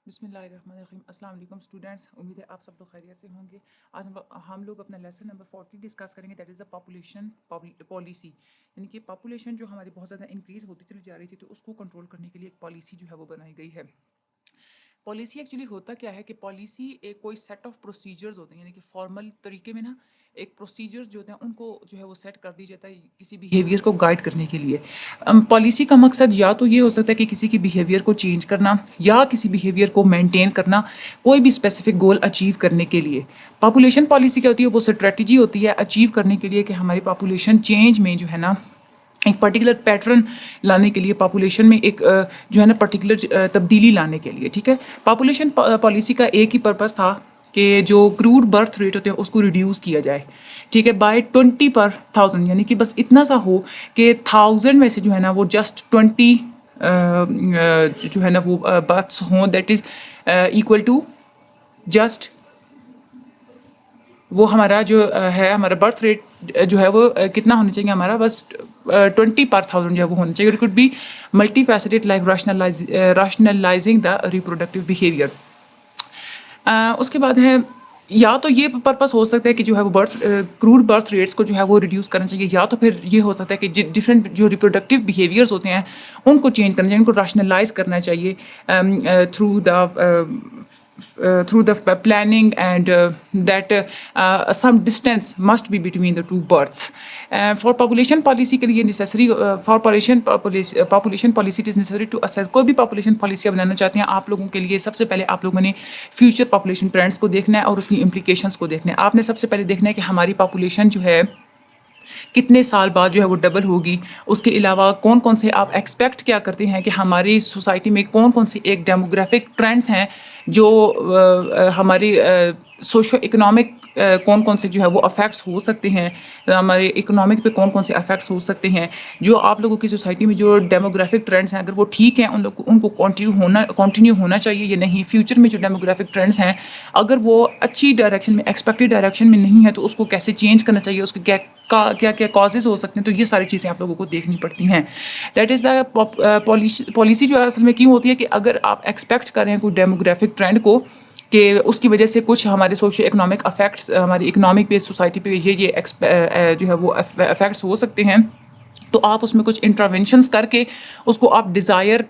بسم اللہ الرحمن الرحیم. السلام علیکم اسٹوڈنٹس. امید ہے آپ سب لوگ خیریت سے ہوں گے. آج ہم لوگ اپنا لیسن نمبر 40 ڈسکس کریں گے. That is the population policy. یعنی کہ پاپولیشن جو ہماری بہت زیادہ انکریز ہوتی چلی جا رہی تھی تو اس کو کنٹرول کرنے کے لیے ایک پالیسی جو ہے وہ بنائی گئی ہے. پالیسی ایکچولی ہوتا کیا ہے کہ پالیسی ایک کوئی سیٹ آف پروسیجرز ہوتے ہیں. یعنی کہ فارمل طریقے میں نا ایک پروسیجر جو ہوتے ہیں ان کو جو ہے وہ سیٹ کر دی جاتا ہے کسی بیہیویئر کو گائیڈ کرنے کے لیے. پالیسی کا مقصد یا تو یہ ہو سکتا ہے کہ کسی کی بیہیویئر کو چینج کرنا یا کسی بیہیویئر کو مینٹین کرنا کوئی بھی اسپیسیفک گول اچیو کرنے کے لیے. پاپولیشن پالیسی کیا ہوتی ہے؟ وہ اسٹریٹجی ہوتی ہے اچیو کرنے کے لیے کہ ہماری پاپولیشن چینج میں جو ہے نا ایک پرٹیکولر پیٹرن لانے کے لیے پاپولیشن میں ایک جو ہے نا پرٹیکولر تبدیلی لانے کے لیے. ٹھیک ہے. پاپولیشن پالیسی کا ایک ہی پرپز تھا کہ جو کروڈ برتھ ریٹ ہوتے ہیں اس کو ریڈیوس کیا جائے. ٹھیک ہے. بائی 20/1000 یعنی کہ بس اتنا سا ہو کہ 1000 میں سے جو ہے نا وہ جسٹ 20 جو ہے نا وہ برتھس ہوں. That is equal to just وہ ہمارا جو ہے ہمارا برتھ ریٹ جو ہے وہ کتنا ہونا چاہیے ہمارا بس 20/1000 جو ہے وہ ہونا چاہیے. It could be multifaceted like rationalising the reproductive behaviour. اس کے بعد ہے یا تو یہ پرپس ہو سکتا ہے کہ جو ہے وہ کروڈ برتھ ریٹس کو جو ہے وہ ریڈیوس کرنا چاہیے, یا تو پھر یہ ہو سکتا ہے کہ ڈفرینٹ جو ریپروڈکٹیو بیہیویئرز ہوتے ہیں ان کو چینج کرنا چاہیے, ان کو راشنلائز کرنا چاہیے through the planning and that some distance must be between the two births. For population policy کے لیے necessary for population policy it is necessary to assess. کوئی بھی population policy بنانا چاہتے ہیں آپ لوگوں کے لیے سب سے پہلے آپ لوگوں نے future population trends کو دیکھنا ہے اور اس کی implications کو دیکھنا ہے. آپ نے سب سے پہلے دیکھنا ہے کہ ہماری population جو ہے کتنے سال بعد جو ہے وہ ڈبل ہوگی. اس کے علاوہ کون کون سے آپ ایکسپیکٹ کیا کرتے ہیں کہ ہماری سوسائٹی میں کون کون سی ایک ڈیموگرافک ٹرینڈس ہیں جو ہماری سوشو اکنامک کون کون سے جو ہے وہ افیکٹس ہو سکتے ہیں, ہمارے اکنامک پہ کون کون سے افیکٹس ہو سکتے ہیں. جو آپ لوگوں کی سوسائٹی میں جو ڈیموگرافک ٹرینڈس ہیں اگر وہ ٹھیک ہیں ان کو کنٹینیو ہونا چاہیے یا نہیں. فیوچر میں جو ڈیموگرافک ٹرینڈس ہیں اگر وہ اچھی ڈائریکشن میں ایکسپیکٹڈ ڈائریکشن میں نہیں ہے تو اس کو کیسے چینج کرنا چاہیے, اس کے کیا کیا کازز ہو سکتے ہیں. تو یہ ساری چیزیں آپ لوگوں کو دیکھنی پڑتی ہیں. دیٹ از دا پالیسی جو ہے اصل میں کیوں ہوتی ہے کہ اگر آپ ایکسپیکٹ کریں کوئی ڈیموگرافک ٹرینڈ کو کہ اس کی وجہ سے کچھ ہمارے سوشو اکنامک افیکٹس ہماری اکنامک پہ سوسائٹی پہ یہ جو ہے وہ افیکٹس ہو سکتے ہیں, تو آپ اس میں کچھ انٹرونشنس کر کے اس کو آپ ڈیزائر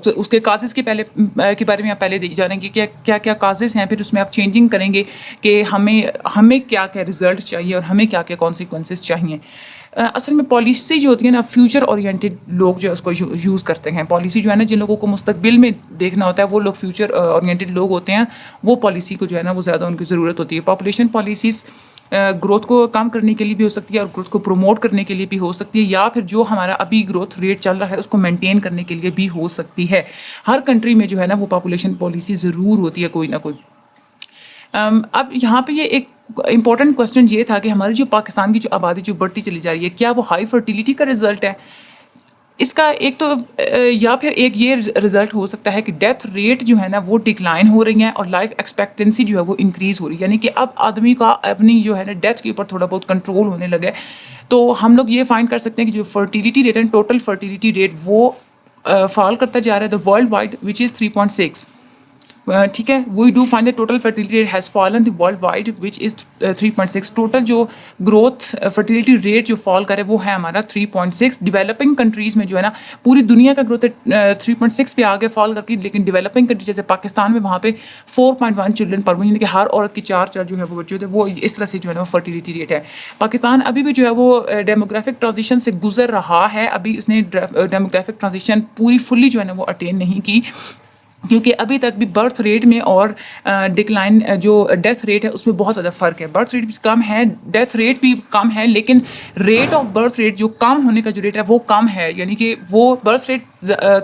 اس کے کازز کے بارے میں آپ پہلے جانیں گے کہ کیا کیا کازز ہیں, پھر اس میں آپ چینجنگ کریں گے کہ ہمیں کیا کیا رزلٹ چاہیے اور ہمیں کیا کیا کانسیکوینسز چاہیے. اصل میں پالیسی جو ہوتی ہے نا فیوچر اورینٹیڈ لوگ جو ہے اس کو یوز کرتے ہیں. پالیسی جو ہے نا جن لوگوں کو مستقبل میں دیکھنا ہوتا ہے وہ لوگ فیوچر اورینٹیڈ لوگ ہوتے ہیں, وہ پالیسی کو جو ہے نا وہ زیادہ ان کی ضرورت ہوتی ہے. پاپولیشن پالیسیز گروتھ کو کم کرنے کے لیے بھی ہو سکتی ہے اور گروتھ کو پروموٹ کرنے کے لیے بھی ہو سکتی ہے, یا پھر جو ہمارا ابھی گروتھ ریٹ چل رہا ہے اس کو مینٹین کرنے کے لیے بھی ہو سکتی ہے. ہر کنٹری میں جو ہے نا وہ پاپولیشن پالیسی ضرور ہوتی ہے کوئی نہ کوئی. اب یہاں پہ یہ ایک امپورٹنٹ کوسچن یہ تھا کہ ہماری جو پاکستان کی جو آبادی جو بڑھتی چلی جا رہی ہے کیا وہ ہائی فرٹیلیٹی کا رزلٹ ہے؟ اس کا ایک تو یا پھر ایک یہ رزلٹ ہو سکتا ہے کہ ڈیتھ ریٹ جو ہے نا وہ ڈکلائن ہو رہی ہیں اور لائف ایکسپیکٹنسی جو ہے وہ انکریز ہو رہی ہے. یعنی کہ اب آدمی کا اپنی جو ہے نا ڈیتھ کے اوپر تھوڑا بہت کنٹرول ہونے لگا ہے. تو ہم لوگ یہ فائنڈ کر سکتے ہیں کہ جو فرٹیلیٹی ریٹ ہے ٹوٹل فرٹیلیٹی ریٹ وہ فال کرتا جا رہا ہے. The worldwide which is 3.6. ٹھیک ہے. We do find the total fertility rate has fallen the worldwide which is 3.6. Total جو گروتھ فرٹیلیٹی ریٹ جو فال کرے وہ ہے ہمارا 3.6. ڈیولپنگ کنٹریز میں جو ہے نا پوری دنیا کا گروتھ 3.6 پہ آگے فال کر کے, لیکن ڈیولپنگ کنٹری جیسے پاکستان میں وہاں پہ 4.1 چلڈرن پر یعنی کہ ہر عورت کی 4 جو ہے وہ بچے ہوتے ہیں. وہ اس طرح سے جو ہے نا وہ فرٹیلیٹی ریٹ ہے. پاکستان ابھی بھی جو ہے وہ ڈیموگرافک ٹرانزیشن سے گزر رہا ہے. ابھی اس نے ڈیموگرافک ٹرانزیشن پوری فلی جو ہے نا وہ اٹین نہیں کی, کیونکہ ابھی تک بھی برتھ ریٹ میں اور ڈکلائن جو ڈیتھ ریٹ ہے اس میں بہت زیادہ فرق ہے. برتھ ریٹ بھی کم ہے, ڈیتھ ریٹ بھی کم ہے, لیکن ریٹ آف برتھ ریٹ جو کم ہونے کا جو ریٹ ہے وہ کم ہے. یعنی کہ وہ برتھ ریٹ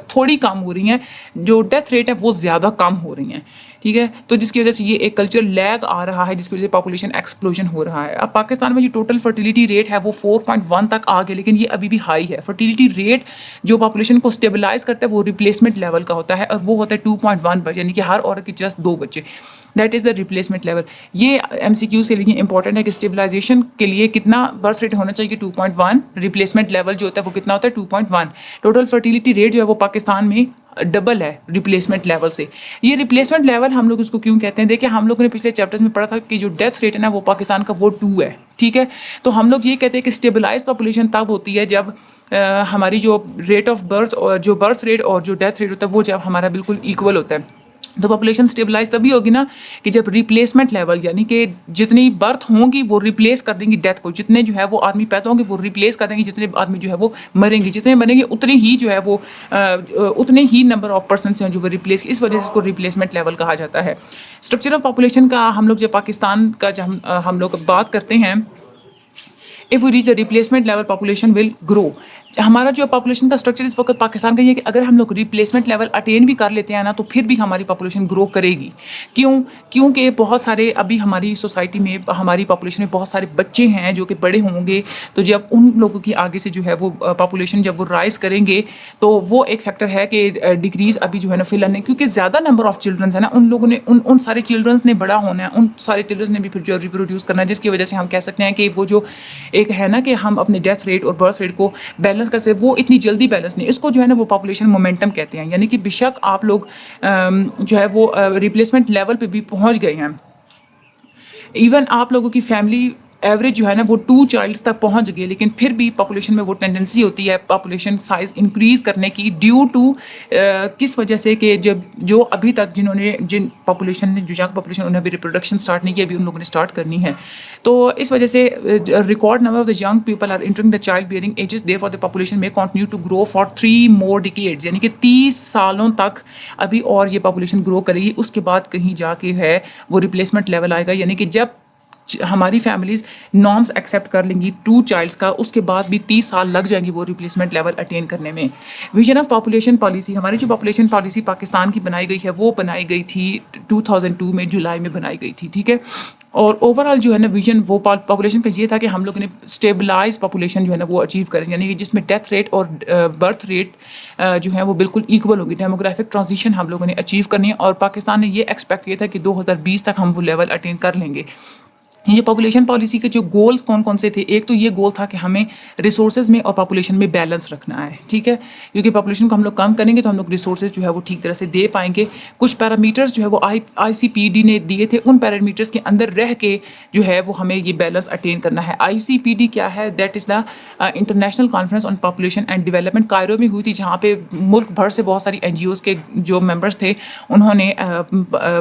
تھوڑی کم ہو رہی ہیں, جو ڈیتھ ریٹ ہے وہ زیادہ کم ہو رہی ہیں. ٹھیک ہے. تو جس کی وجہ سے یہ ایک کلچر لیگ آ رہا ہے, جس کی وجہ سے پاپولیشن ایکسپلوژن ہو رہا ہے. اب پاکستان میں جو ٹوٹل فرٹیلیٹی ریٹ ہے وہ 4.1 تک آ گیا, لیکن یہ ابھی بھی ہائی ہے. فرٹیلیٹی ریٹ جو پاپولیشن کو اسٹیبلائز کرتا ہے وہ ریپلیسمنٹ لیول کا ہوتا ہے, اور وہ ہوتا ہے 2.1 پر, یعنی کہ ہر عورت کی جسٹ 2 بچے. That is the replacement level. یہ MCQ سے لیے امپورٹنٹ ہے کہ اسٹیبلائزیشن کے لیے کتنا برتھ ریٹ ہونا چاہیے. 2.1. ریپلیسمنٹ لیول جو ہوتا ہے وہ کتنا ہوتا ہے 2.1. ٹوٹل فرٹیلیٹی ریٹ جو ہے وہ پاکستان میں ڈبل ہے ریپلیسمنٹ لیول سے. یہ ریپلیسمنٹ لیول ہم لوگ اس کو کیوں کہتے ہیں؟ دیکھیں ہم لوگوں نے پچھلے چیپٹرز میں پڑھا تھا کہ جو ڈیتھ ریٹ ہے نا وہ پاکستان کا وہ 2 ہے. ٹھیک ہے، تو ہم لوگ یہ کہتے ہیں کہ اسٹیبلائز پاپولیشن تب ہوتی ہے جب ہماری جو ریٹ آف برتھ اور جو برتھ ریٹ اور جو ڈیتھ ریٹ ہوتا ہے وہ جب ہمارا بالکل ایکول ہوتا ہے. تو پاپولیشن اسٹیبلائز تبھی ہوگی نا کہ جب ریپلیسمنٹ لیول یعنی کہ جتنی برتھ ہوں گی وہ ریپلیس کر دیں گی ڈیتھ کو، جتنے جو ہے وہ آدمی پیدا ہوں گے وہ ریپلیس کر دیں گے، جتنے آدمی جو ہے وہ مریں گے، جتنے مریں گے اتنے ہی جو ہے وہ اتنے ہی نمبر آف پرسنس ہیں جو وہ ریپلیس، اس وجہ سے اس کو ریپلیسمنٹ لیول کہا جاتا ہے. اسٹرکچر آف پاپولیشن کا ہم لوگ جب پاکستان کا جب ہم لوگ بات کرتے ہیں if we reach the replacement level population will grow. ہمارا جو پاپولیشن کا اسٹرکچر اس وقت پاکستان کا یہ ہے کہ اگر ہم لوگ ریپلیسمنٹ لیول اٹین بھی کر لیتے ہیں نا تو پھر بھی ہماری پاپولیشن گرو کرے گی. کیونکہ بہت سارے ابھی ہماری سوسائٹی میں ہماری پاپولیشن میں بہت سارے بچے ہیں جو کہ بڑے ہوں گے، تو جب ان لوگوں کی آگے سے جو ہے وہ پاپولیشن جب وہ رائز کریں گے تو وہ ایک فیکٹر ہے کہ ڈیکریز ابھی جو ہے نا فی الحال نہیں، کیونکہ زیادہ نمبر آف چلڈرنس ہے نا، ان لوگوں نے ان سارے چلڈرنس نے بڑا ہونا ہے، ان سارے چلڈرنس نے بھی پھر جو ریپروڈیوس کرنا ہے، جس کی وجہ سے ہم کہہ سکتے ہیں کہ وہ جو ایک ہے نا کہ ہم اپنے ڈیتھ ریٹ اور برتھ ریٹ کو بیلنس کر سکتے، وہ اتنی جلدی بیلنس نہیں. اس کو جو ہے نا وہ پاپولیشن مومنٹم کہتے ہیں، یعنی کہ بے شک آپ لوگ جو ہے وہ ریپلیسمنٹ لیول پہ بھی پہنچ گئے ہیں، ایون آپ لوگوں کی فیملی ایوریج جو ہے نا وہ 2 چائلڈس تک پہنچ گئے، لیکن پھر بھی پاپولیشن میں وہ ٹینڈنسی ہوتی ہے پاپولیشن سائز انکریز کرنے کی ڈیو ٹو کس وجہ سے کہ جو ابھی تک جن پاپولیشن نے جو ینگ پاپولیشن انہیں ابھی ریپروڈکشن اسٹارٹ نہیں کی، ابھی ان لوگوں نے اسٹارٹ کرنی ہے. تو اس وجہ سے record number of the young people are entering the child bearing ages therefore the population میں continue to grow for 3 more decades، یعنی کہ 30 سالوں تک ابھی اور یہ پاپولیشن گرو کرے گی. اس کے بعد کہیں جا کے ہے وہ ریپلیسمنٹ لیول آئے گا، یعنی کہ جب ہماری فیملیز نارمس ایکسیپٹ کر لیں گی 2 چائلڈس کا، اس کے بعد بھی 30 سال لگ جائیں گے وہ ریپلیسمنٹ لیول اٹین کرنے میں. ویژن آف پاپولیشن پالیسی، ہماری جو پاپولیشن پالیسی پاکستان کی بنائی گئی ہے وہ بنائی گئی تھی 2002 میں، جولائی میں بنائی گئی تھی. ٹھیک ہے، اور اوور آل جو ہے نا ویژن وہ پاپولیشن کا یہ تھا کہ ہم لوگوں نے اسٹیبلائز پاپولیشن جو ہے نا وہ اچیو کریں، یعنی کہ جس میں ڈیتھ ریٹ اور برتھ ریٹ جو ہے وہ بالکل ایکول ہوگی. ڈیموگرافک ٹرانزیشن ہم لوگوں نے اچیو کرنی ہے، اور پاکستان نے یہ ایکسپیکٹ کیا تھا کہ 2020 تک ہم وہ لیول اٹین کر لیں گے. یہ پاپولیشن پالیسی کے جو گولز کون کون سے تھے؟ ایک تو یہ گول تھا کہ ہمیں ریسورسز میں اور پاپولیشن میں بیلنس رکھنا ہے. ٹھیک ہے، کیونکہ پاپولیشن کو ہم لوگ کم کریں گے تو ہم لوگ ریسورسز جو ہے وہ ٹھیک طرح سے دے پائیں گے. کچھ پیرامیٹرز جو ہے وہ آئی سی پی ڈی نے دیے تھے، ان پیرامیٹرز کے اندر رہ کے جو ہے وہ ہمیں یہ بیلنس اٹین کرنا ہے. آئی سی پی ڈی کیا ہے؟ That is the international conference on population and development, Cairo میں ہوئی تھی، جہاں پہ ملک بھر سے بہت ساری این جی اوز کے جو ممبرس تھے انہوں نے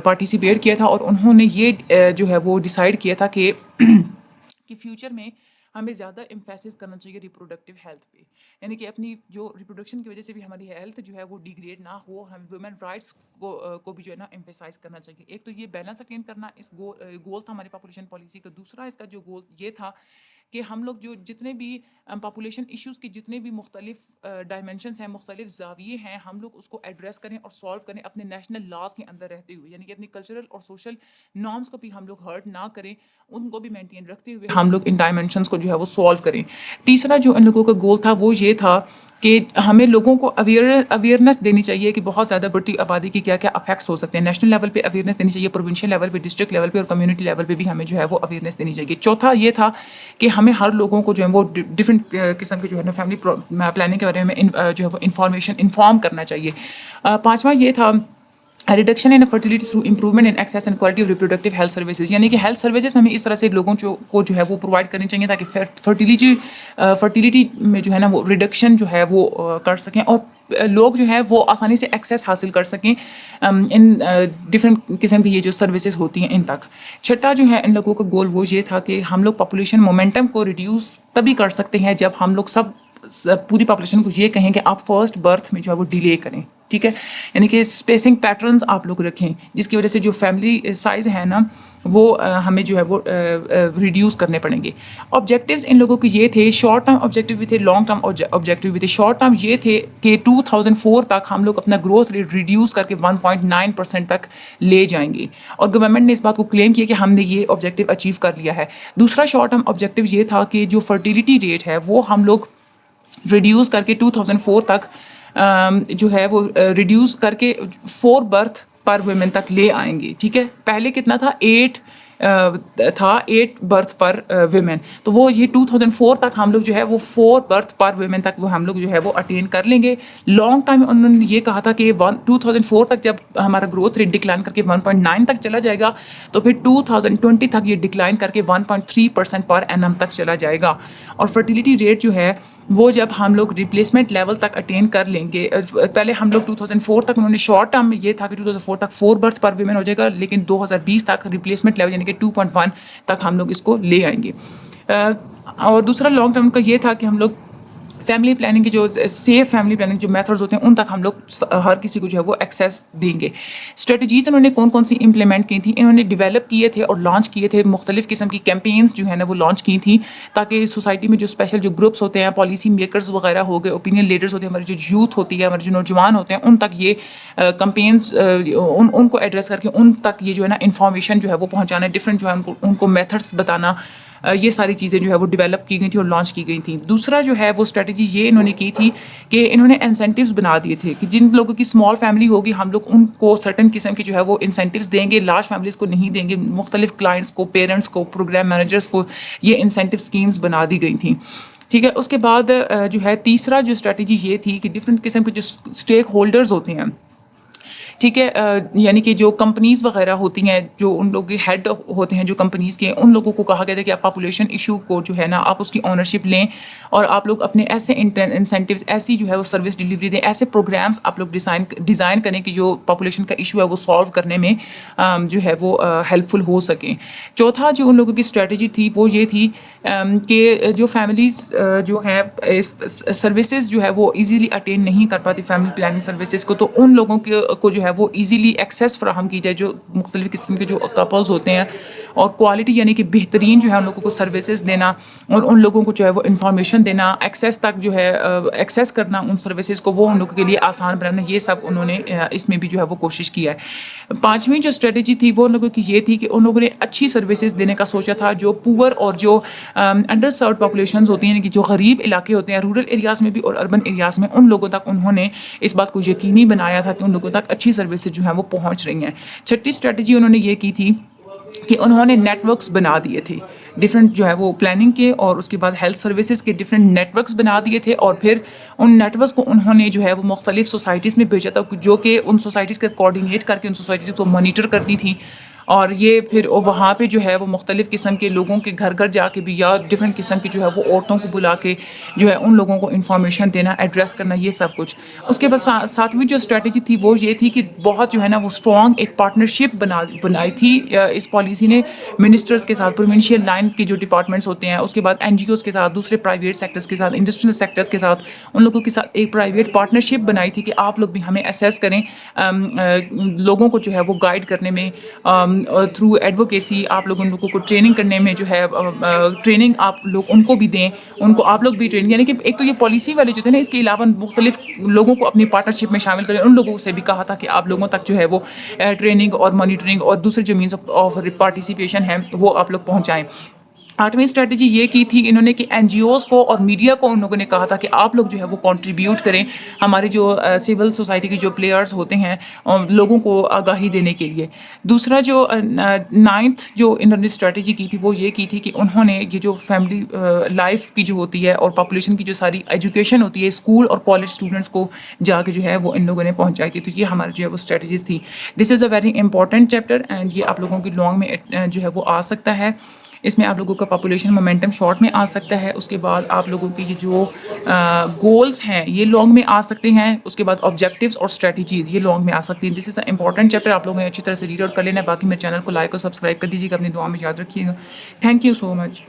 پارٹیسپیٹ کیا تھا، اور انہوں نے یہ جو ہے وہ ڈیسائیڈ کیا تھا کہ فیوچر میں ہمیں زیادہ امفیسس کرنا چاہیے ریپروڈکٹیو ہیلتھ پہ، یعنی کہ اپنی جو ریپروڈکشن کی وجہ سے بھی ہماری ہیلتھ جو ہے وہ ڈیگریڈ نہ ہو، ہمیں ویمن رائٹس کو بھی جو ہے نا امفیسائز کرنا چاہیے. ایک تو یہ بیلنس اٹین کرنا اس گول تھا ہماری پاپولیشن پالیسی کا. دوسرا اس کا جو گول یہ تھا کہ ہم لوگ جو جتنے بھی پاپولیشن ایشوز کی جتنے بھی مختلف ڈائمینشنس ہیں، مختلف زاویے ہیں، ہم لوگ اس کو ایڈریس کریں اور سالو کریں اپنے نیشنل لاز کے اندر رہتے ہوئے، یعنی کہ اپنی کلچرل اور سوشل نارمس کو بھی ہم لوگ ہرٹ نہ کریں، ان کو بھی مینٹین رکھتے ہوئے ہم لوگ ان ڈائمینشنس کو جو ہے وہ سالو کریں. تیسرا جو ان لوگوں کا گول تھا وہ یہ تھا کہ ہمیں لوگوں کو اویئرنیس دینی چاہیے کہ بہت زیادہ بڑھتی آبادی کی کیا کیا افیکٹس ہو سکتے ہیں. نیشنل لیول پہ اویئرنیس دینی چاہیے، پروونشل لیول پہ، ڈسٹرکٹ لیول پہ اور کمیونٹی لیول پہ بھی ہمیں جو ہے وہ اویئرنیس دینی چاہیے. چوتھا یہ تھا کہ ہمیں ہر لوگوں کو جو ہے وہ ڈفرینٹ قسم کے جو ہے نا فیملی پلاننگ کے بارے میں جو ہے وہ انفارم کرنا چاہیے. پانچواں یہ تھا reduction in fertility through improvement in access and quality of reproductive health services, یعنی کہ ہیلتھ سروسز ہمیں اس طرح سے لوگوں کو جو ہے وہ پرووائڈ کرنی چاہیے تاکہ فرٹیلیٹی میں جو ہے نا وہ ریڈکشن جو ہے وہ کر سکیں، اور لوگ جو ہے وہ آسانی سے ایکسیس حاصل کر سکیں ان ڈفرینٹ قسم کی یہ جو سروسز ہوتی ہیں ان تک. چھٹا جو ہے ان لوگوں کا گول وہ یہ تھا کہ ہم لوگ پاپولیشن مومنٹم کو ریڈیوس تبھی کر سکتے ہیں جب ہم لوگ پوری پاپولیشن کو یہ کہیں کہ آپ فرسٹ برتھ میں جو ہے وہ ڈیلے کریں. ٹھیک ہے، یعنی کہ اسپیسنگ پیٹرنس آپ لوگ رکھیں جس کی وجہ سے جو فیملی سائز ہے نا وہ ہمیں جو ہے وہ ریڈیوس کرنے پڑیں گے. آبجیکٹیوز ان لوگوں کے یہ تھے، شارٹ ٹرم آبجیکٹیو بھی تھے، لانگ ٹرم آبجیکٹیو بھی تھے. شارٹ ٹرم یہ تھے کہ 2004 تک ہم لوگ اپنا گروتھ ریٹ ریڈیوس کر کے 1.9% تک لے جائیں گے، اور گورنمنٹ نے اس بات کو کلیم کیا کہ ہم نے یہ آبجیکٹیو اچیو کر لیا ہے. دوسرا شارٹ ٹرم آبجیکٹیو یہ تھا کہ جو فرٹیلیٹی ریٹ ہے وہ ہم لوگ ریڈیوس کر کے 2004 تک جو ہے وہ ریڈیوس کر کے 4 برتھ پر ویمن تک لے آئیں گے. ٹھیک ہے، پہلے کتنا تھا؟ 8 تھا 8 برتھ پر ویمن. تو وہ یہ 2004 تک ہم لوگ جو ہے وہ 4 برتھ پر ویمن تک وہ ہم لوگ جو ہے وہ اٹین کر لیں گے. لانگ ٹائم انہوں نے یہ کہا تھا کہ 2004 تک جب ہمارا گروتھ ریٹ ڈکلائن کر کے 1.9 تک چلا جائے گا تو پھر 2020 تک یہ ڈکلائن کر کے 1.3% پر اینم تک چلا جائے گا. اور فرٹیلیٹی ریٹ جو ہے وہ جب ہم لوگ ریپلیسمنٹ لیول تک اٹین کر لیں گے, پہلے ہم لوگ 2004 تک انہوں نے شارٹ ٹرم میں یہ تھا کہ 2004 تک 4 برتھ پر ویمن ہو جائے گا, لیکن 2020 تک ریپلیسمنٹ لیول یعنی کہ 2.1 تک ہم لوگ اس کو لے آئیں گے. اور دوسرا لانگ ٹرم کا یہ تھا کہ ہم لوگ فیملی پلاننگ کی جو سیف فیملی پلاننگ جو میتھڈز ہوتے ہیں ان تک ہم لوگ ہر کسی کو جو ہے وہ ایکسیس دیں گے. اسٹریٹجیز انہوں نے کون کون سی امپلیمنٹ کی تھیں, انہوں نے ڈیولپ کیے تھے اور لانچ کیے تھے مختلف قسم کی کیمپینس جو ہے نا وہ لانچ کی تھیں تاکہ سوسائٹی میں جو اسپیشل جو گروپس ہوتے ہیں, پالیسی میکرز وغیرہ ہو گئے, اوپینین لیڈرز ہوتے ہیں, ہماری جو یوتھ ہوتی ہے, ہمارے جو نوجوان ہوتے ہیں, ان تک یہ کمپینس ان کو ایڈریس کر کے ان تک یہ جو ہے نا انفارمیشن جو ہے وہ پہنچانا, ڈفرینٹ جو ہے ان کو میتھڈس بتانا, یہ ساری چیزیں جو ہے وہ ڈیولپ کی گئی تھیں اور لانچ کی گئی تھیں. دوسرا جو ہے وہ اسٹریٹجی یہ انہوں نے کی تھی کہ انہوں نے انسینٹیوز بنا دیے تھے کہ جن لوگوں کی اسمال فیملی ہوگی ہم لوگ ان کو سرٹن قسم کی جو ہے وہ انسینٹیوز دیں گے, لارج فیملیز کو نہیں دیں گے. مختلف کلائنٹس کو, پیرنٹس کو, پروگرام مینیجرس کو یہ انسینٹیو اسکیمز بنا دی گئی تھیں. ٹھیک ہے. اس کے بعد جو ہے تیسرا جو اسٹریٹجی یہ تھی کہ ڈفرینٹ قسم کے جو اسٹیک ہولڈرز ہوتے ہیں, ٹھیک ہے, یعنی کہ جو کمپنیز وغیرہ ہوتی ہیں, جو ان لوگوں کے ہیڈ ہوتے ہیں جو کمپنیز کے, ان لوگوں کو کہا گیا تھا کہ آپ پاپولیشن ایشو کو جو ہے نا آپ اس کی اونرشپ لیں اور آپ لوگ اپنے ایسے انسینٹیوز, ایسی جو ہے وہ سروس ڈلیوری دیں, ایسے پروگرامس آپ لوگ ڈیزائن کریں کہ جو پاپولیشن کا ایشو ہے وہ سالو کرنے میں جو ہے وہ ہیلپ فل ہو سکیں. چوتھا جو ان لوگوں کی اسٹریٹجی تھی وہ یہ تھی کہ جو فیملیز جو ہیں سروسز جو ہے وہ ایزیلی اٹین نہیں کر پاتی فیملی پلاننگ سروسز کو, تو ان لوگوں کو جو ہے وہ ایزیلی ایکسیس فراہم کی جائے, جو مختلف قسم کے جو کپلز ہوتے ہیں, اور کوالٹی یعنی کہ بہترین جو ہے ان لوگوں کو سروسز دینا اور ان لوگوں کو جو ہے وہ انفارمیشن دینا, ایکسیس تک جو ہے ایکسیس کرنا ان سروسز کو, وہ ان لوگوں کے لیے آسان بنانا, یہ سب انہوں نے اس میں بھی جو ہے وہ کوشش کیا ہے. پانچویں جو اسٹریٹجی تھی وہ ان لوگوں کی یہ تھی کہ ان لوگوں نے اچھی سروسز دینے کا سوچا تھا جو پور اور جو انڈر سروڈ پاپولیشنز ہوتی ہیں, یعنی کہ جو غریب علاقے ہوتے ہیں رورل ایریاز میں بھی اور اربن ایریاز میں, ان لوگوں تک انہوں نے اس بات کو یقینی بنایا تھا کہ ان لوگوں تک اچھی سروسز جو ہیں وہ پہنچ رہی ہیں. چھٹی اسٹریٹجی انہوں نے یہ کی تھی کہ انہوں نے نیٹ ورکس بنا دیے تھے ڈفرینٹ جو ہے وہ پلاننگ کے, اور اس کے بعد ہیلتھ سروسز کے ڈفرینٹ نیٹ ورکس بنا دیے تھے, اور پھر ان نیٹ ورکس کو انہوں نے جو ہے وہ مختلف سوسائٹیز میں بھیجا تھا جو کہ ان سوسائٹیز کے کوآرڈینیٹ کر کے ان سوسائٹیز کو مانیٹر کرتی تھیں, اور یہ پھر وہاں پہ جو ہے وہ مختلف قسم کے لوگوں کے گھر گھر جا کے بھی یا ڈفرینٹ قسم کی جو ہے وہ عورتوں کو بلا کے جو ہے ان لوگوں کو انفارمیشن دینا, ایڈریس کرنا, یہ سب کچھ. اس کے بعد ساتویں جو اسٹریٹجی تھی وہ یہ تھی کہ بہت جو ہے نا وہ اسٹرانگ ایک پارٹنرشپ بنائی تھی اس پالیسی نے منسٹرز کے ساتھ, پروونشل لائن کے جو ڈپارٹمنٹس ہوتے ہیں, اس کے بعد این جی اوز کے ساتھ, دوسرے پرائیویٹ سیکٹرز کے ساتھ, انڈسٹریل سیکٹرز کے ساتھ, ان لوگوں کے ساتھ ایک پرائیویٹ پارٹنرشپ بنائی تھی کہ آپ لوگ بھی ہمیں اسیس کریں, لوگوں کو جو ہے وہ گائیڈ کرنے میں تھرو ایڈوکیسی, آپ لوگ ان لوگوں کو ٹریننگ کرنے میں جو ہے ٹریننگ آپ لوگ ان کو بھی دیں, ان کو آپ لوگ بھی ٹریننگ, یعنی کہ ایک تو یہ پالیسی والے جو تھے نا, اس کے علاوہ مختلف لوگوں کو اپنی پارٹنرشپ میں شامل کریں. ان لوگوں سے بھی کہا تھا کہ آپ لوگوں تک جو ہے وہ ٹریننگ اور مانیٹرنگ اور دوسرے جو مینس آف پارٹیسپیشن ہے وہ آپ لوگ پہنچائیں. آٹھویں اسٹریٹجی یہ کی تھی انہوں نے کہ این جی اوز کو اور میڈیا کو ان لوگوں نے کہا تھا کہ آپ لوگ جو ہے وہ کنٹریبیوٹ کریں ہمارے جو سول سوسائٹی کے جو پلیئرز ہوتے ہیں لوگوں کو آگاہی دینے کے لیے. دوسرا جو نائنتھ جو انہوں نے اسٹریٹجی کی تھی وہ یہ کی تھی کہ انہوں نے یہ جو فیملی لائف کی جو ہوتی ہے اور پاپولیشن کی جو ساری ایجوکیشن ہوتی ہے اسکول اور کالج اسٹوڈنٹس کو جا کے جو ہے وہ ان لوگوں نے پہنچائی تھی. تو یہ ہمارے جو ہے وہ اسٹریٹجیز تھی. This is a very important chapter and یہ آپ لوگوں کی لانگ میں جو ہے وہ آ سکتا ہے. اس میں آپ لوگوں کا پاپولیشن مومنٹم شارٹ میں آ سکتا ہے, اس کے بعد آپ لوگوں کے یہ جو گولز ہیں یہ لانگ میں آ سکتے ہیں, اس کے بعد آبجیکٹیوز اور اسٹریٹجیز یہ لانگ میں آ سکتی ہیں. دس از اے امپورٹنٹ چیپٹر, آپ لوگوں نے اچھی طرح سے ریڈ آؤٹ کر لینا ہے. باقی میرے چینل کو لائک اور سبسکرائب کر دیجیے گا, اپنی دعا میں یاد رکھیے گا. Thank you so much.